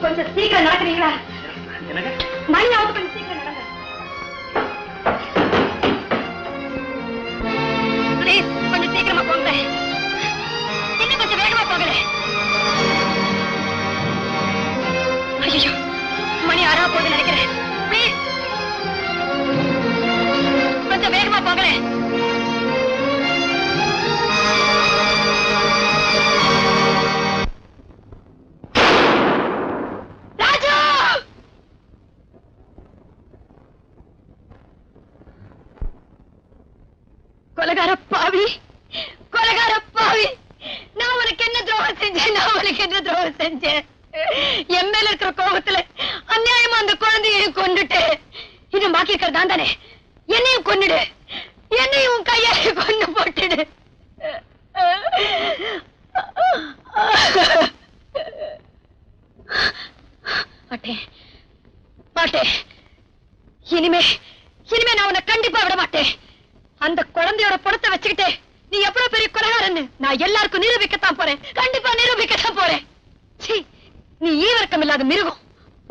கொஞ்சம் சீக்கிரம் நடக்கிறீங்களா? மணி ஆகுது, கொஞ்சம் சீக்கிரம் நடங்க. ப்ளீஸ் கொஞ்சம் சீக்கிரமா போங்க. இன்னும் கொஞ்சம் வேகமா போகல. ஐயோ, மணி 6 போகுது நினைக்கிறேன். ப்ளீஸ் கொஞ்சம் வேகமா போகல. கொலகார பாவி, கொலகார பாவி, நான் உனக்கு என்ன துரோகம் செஞ்சேன்? நான் உனக்கு என்ன துரோகம் செஞ்சேன்? என் மேல இருக்கிற கோபத்துல அநியாயமா அந்த குழந்தையையும் கொண்டுட்டு இன்னும் பாக்கி இருக்கிறதான் தானே, என்னையும் கொன்னுடு, என்னையும் கையால கொண்டு போட்டுடு. மாட்டேன் மாட்டேன், இனிமே நான் உன்னை கண்டிப்பா விட மாட்டேன். அந்த குழந்தையோட படத்தை வச்சுக்கிட்டு நீ எவ்வளவு பெரிய கொலைகாரன்னு நான் எல்லாருக்கும் நிரூபிக்கத்தான் போறேன். கண்டிப்பா நிரூபிக்கத்தான் போறேன். நீ ஈவர்க்கம் இல்லாத மிருகம்.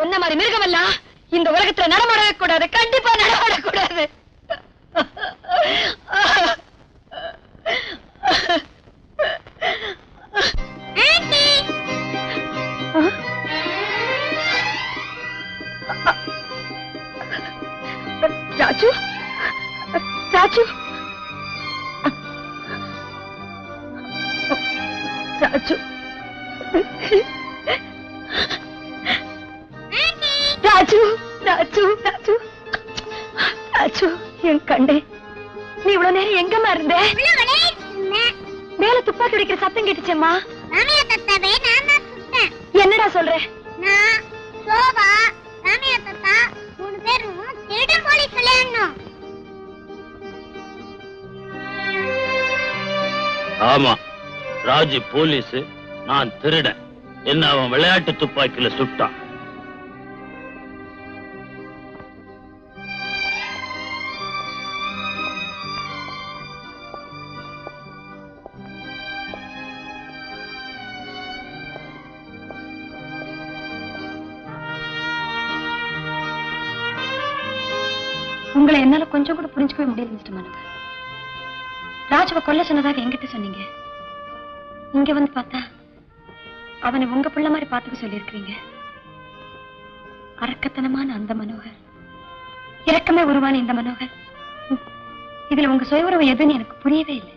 உன்ன மாதிரி மிருகம் எல்லாம் இந்த உலகத்துல நடமாடவே கூடாது. கண்டிப்பா நடமாடக்கூடாது. ராஜு, ராஜு, ராஜு, ராஜு, ராஜு, ராஜு, ராஜு, என் கண்டே, நீ இவ்வளவு நேரம் எங்கம்மா இருந்த? மேல துப்பாக்கி அடிக்கிற சத்தம் கேட்டுச்சேம்மா. என்னடா சொல்ற? ஆமா, ராஜு போலீஸ், நான் திருடன். என்ன அவன் விளையாட்டு துப்பாக்கியில சுட்டான். உங்களை என்னால கொஞ்சம் கூட புரிஞ்சுக்கவே முடியல மிஸ்டர் மனோகர். ராஜுவை கொல்ல சொன்னதாக என்கிட்ட சொன்னீங்க. இங்க வந்து பார்த்தா அவனை உங்க பிள்ளை மாதிரி பார்த்துக்க சொல்லியிருக்கிறீங்க. அரக்கத்தனமான அந்த மனோகர், இரக்கமே உருவான இந்த மனோகர், இதுல உங்க சுயஉறவு எதுன்னு எனக்கு புரியவே இல்லை.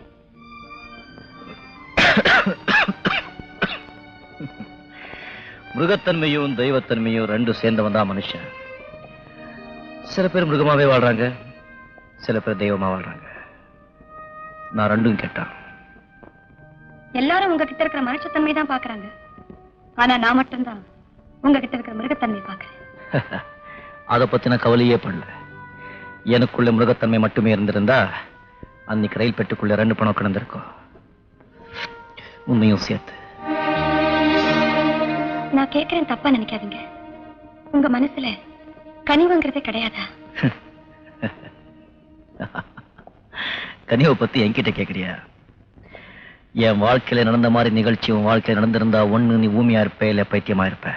மிருகத்தன்மையும் தெய்வத்தன்மையும் ரெண்டும் சேர்ந்தவன் தான் மனுஷன். சில பேர் மிருகமாவே வாழ்றாங்க, சில பேர் தெய்வமா வாழ்றாங்க. நான் ரெண்டும் கேட்டான். எல்லாரும் உங்ககிட்ட இருக்கிற மனுஷத்தன்மை தான் பாக்குறாங்க. ஆனா நான் மட்டும்தான் உங்ககிட்ட இருக்கிற மிருகத்தன்மை பாக்குறேன். அதை பத்தின கவலையே பண்ணல. எனக்குள்ள மிருகத்தன்மை மட்டுமே இருந்திருந்தா அன்னைக்கு ரயில் பெட்டுக்குள்ள 2 பணம் கிடந்திருக்கும். உண்மையும் சேர்த்து. நான் கேட்கிறேன், தப்பா நினைக்காதீங்க. உங்க மனசுல கனிவுங்கிறதே கிடையாதா? கனிவை பத்தி என்கிட்ட கேக்குறியா? என் வாழ்க்கையில நடந்த மாதிரி நிகழ்ச்சி உன் வாழ்க்கையில நடந்திருந்தா ஒண்ணு நீ ஊமையா இருப்ப, இல்ல பைத்தியமா இருப்ப.